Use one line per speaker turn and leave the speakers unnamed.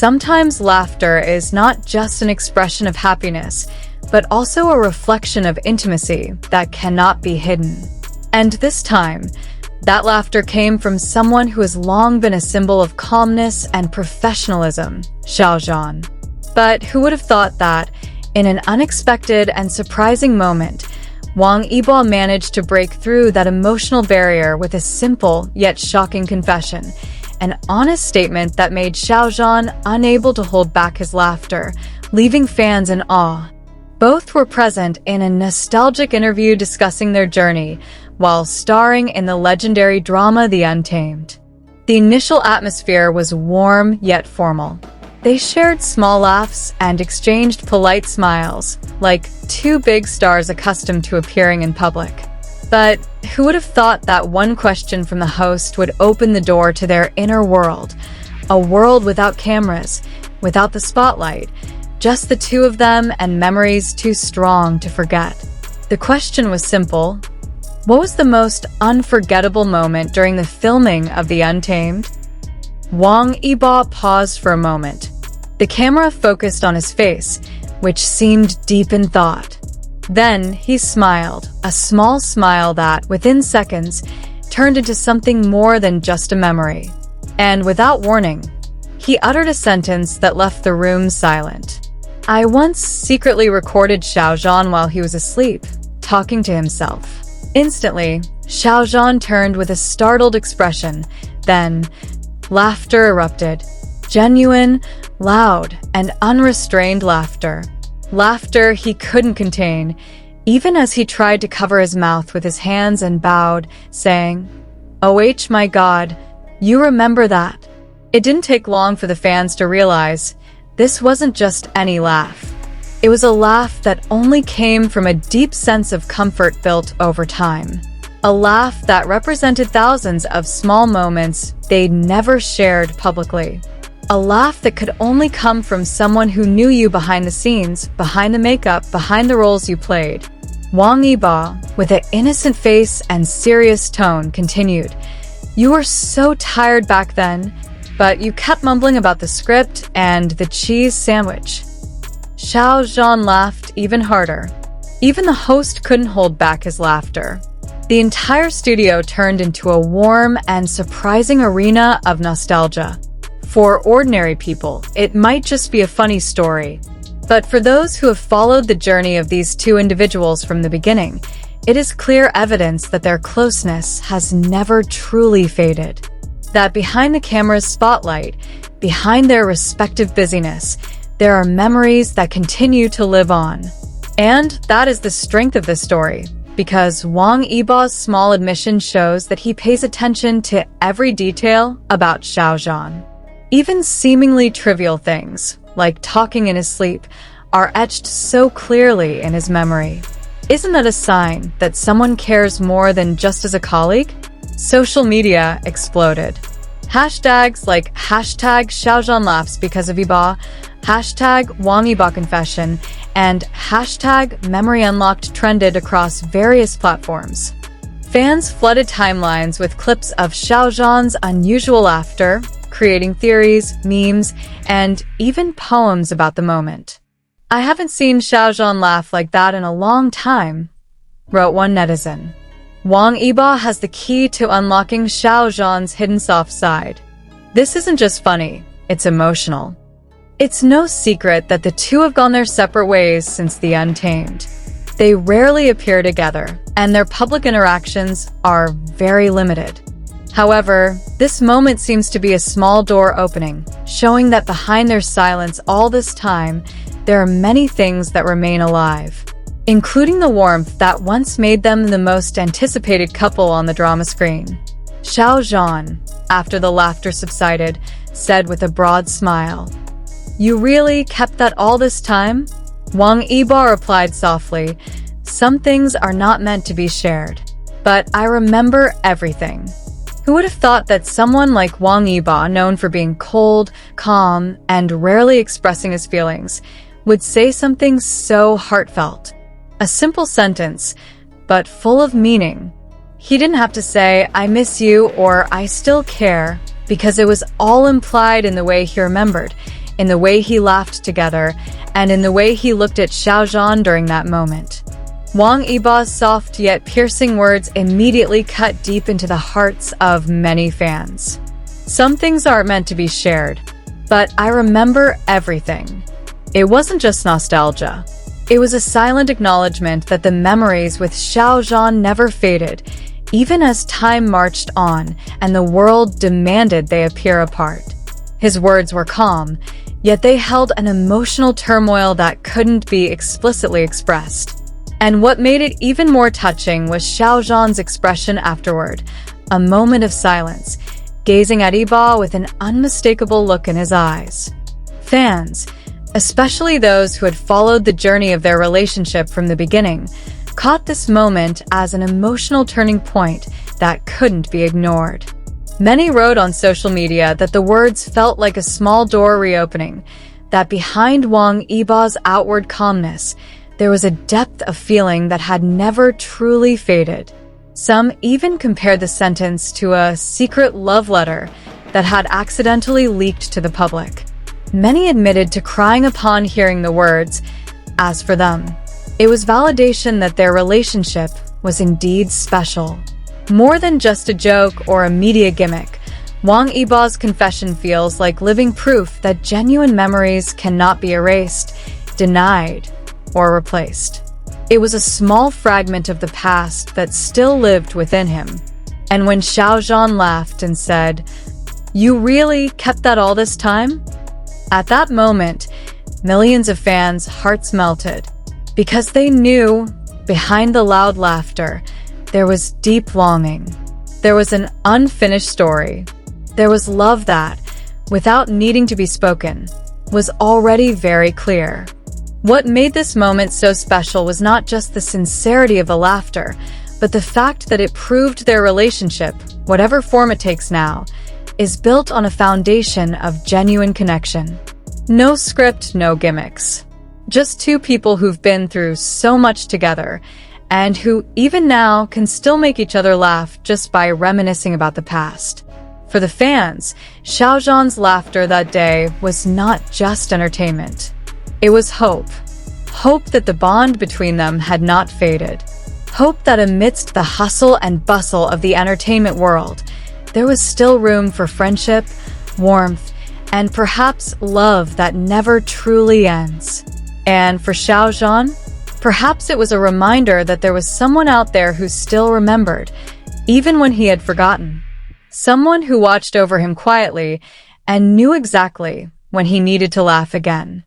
Sometimes laughter is not just an expression of happiness, but also a reflection of intimacy that cannot be hidden. And this time, that laughter came from someone who has long been a symbol of calmness and professionalism, Xiao Zhan. But who would have thought that, in an unexpected and surprising moment, Wang Yibo managed to break through that emotional barrier with a simple yet shocking confession, an honest statement that made Xiao Zhan unable to hold back his laughter, leaving fans in awe. Both were present in a nostalgic interview discussing their journey, while starring in the legendary drama The Untamed. The initial atmosphere was warm yet formal. They shared small laughs and exchanged polite smiles, like two big stars accustomed to appearing in public. But who would have thought that one question from the host would open the door to their inner world, a world without cameras, without the spotlight, just the two of them and memories too strong to forget. The question was simple. What was the most unforgettable moment during the filming of The Untamed? Wang Yibo paused for a moment. The camera focused on his face, which seemed deep in thought. Then he smiled, a small smile that, within seconds, turned into something more than just a memory. And without warning, he uttered a sentence that left the room silent. "I once secretly recorded Xiao Zhan while he was asleep, talking to himself." Instantly, Xiao Zhan turned with a startled expression. Then, laughter erupted. Genuine, loud, and unrestrained laughter. Laughter he couldn't contain, even as he tried to cover his mouth with his hands and bowed, saying, "Oh my God, you remember that?" It didn't take long for the fans to realize this wasn't just any laugh. It was a laugh that only came from a deep sense of comfort built over time. A laugh that represented thousands of small moments they'd never shared publicly. A laugh that could only come from someone who knew you behind the scenes, behind the makeup, behind the roles you played. Wang Yibo, with an innocent face and serious tone, continued, "You were so tired back then, but you kept mumbling about the script and the cheese sandwich." Xiao Zhan laughed even harder. Even the host couldn't hold back his laughter. The entire studio turned into a warm and surprising arena of nostalgia. For ordinary people, it might just be a funny story. But for those who have followed the journey of these two individuals from the beginning, it is clear evidence that their closeness has never truly faded. That behind the camera's spotlight, behind their respective busyness, there are memories that continue to live on. And that is the strength of this story, because Wang Yibo's small admission shows that he pays attention to every detail about Xiao Zhan. Even seemingly trivial things, like talking in his sleep, are etched so clearly in his memory. Isn't that a sign that someone cares more than just as a colleague? Social media exploded. Hashtags like hashtag Xiao Zhan laughs because of Yibo, hashtag Wang Yibo confession, and hashtag memory unlocked trended across various platforms. Fans flooded timelines with clips of Xiao Zhan's unusual laughter, creating theories, memes, and even poems about the moment. "I haven't seen Xiao Zhan laugh like that in a long time," wrote one netizen. Wang Yibo has the key to unlocking Xiao Zhan's hidden soft side. This isn't just funny, it's emotional. It's no secret that the two have gone their separate ways since The Untamed. They rarely appear together, and their public interactions are very limited. However, this moment seems to be a small door opening, showing that behind their silence all this time, there are many things that remain alive, including the warmth that once made them the most anticipated couple on the drama screen. Xiao Zhan, after the laughter subsided, said with a broad smile, "You really kept that all this time?" Wang Yibo replied softly, "Some things are not meant to be shared, but I remember everything." Who would have thought that someone like Wang Yibo, known for being cold, calm, and rarely expressing his feelings, would say something so heartfelt? A simple sentence, but full of meaning. He didn't have to say, "I miss you" or "I still care," because it was all implied in the way he remembered, in the way he laughed together, and in the way he looked at Xiao Zhan during that moment. Wang Yibo's soft yet piercing words immediately cut deep into the hearts of many fans. Some things aren't meant to be shared, but I remember everything. It wasn't just nostalgia. It was a silent acknowledgement that the memories with Xiao Zhan never faded, even as time marched on and the world demanded they appear apart. His words were calm, yet they held an emotional turmoil that couldn't be explicitly expressed. And what made it even more touching was Xiao Zhan's expression afterward, a moment of silence, gazing at Yibo with an unmistakable look in his eyes. Fans, especially those who had followed the journey of their relationship from the beginning, caught this moment as an emotional turning point that couldn't be ignored. Many wrote on social media that the words felt like a small door reopening, that behind Wang Yibo's outward calmness, there was a depth of feeling that had never truly faded. Some even compared the sentence to a secret love letter that had accidentally leaked to the public. Many admitted to crying upon hearing the words. As for them, it was validation that their relationship was indeed special. More than just a joke or a media gimmick, Wang Yibo's confession feels like living proof that genuine memories cannot be erased, denied, or replaced. It was a small fragment of the past that still lived within him. And when Xiao Zhan laughed and said, "You really kept that all this time?" At that moment, millions of fans' hearts melted, because they knew, behind the loud laughter, there was deep longing. There was an unfinished story. There was love that, without needing to be spoken, was already very clear. What made this moment so special was not just the sincerity of the laughter, but the fact that it proved their relationship, whatever form it takes now, is built on a foundation of genuine connection. No script, no gimmicks. Just two people who've been through so much together, and who, even now, can still make each other laugh just by reminiscing about the past. For the fans, Xiao Zhan's laughter that day was not just entertainment. It was hope. Hope that the bond between them had not faded. Hope that amidst the hustle and bustle of the entertainment world, there was still room for friendship, warmth, and perhaps love that never truly ends. And for Xiao Zhan, perhaps it was a reminder that there was someone out there who still remembered, even when he had forgotten. Someone who watched over him quietly and knew exactly when he needed to laugh again.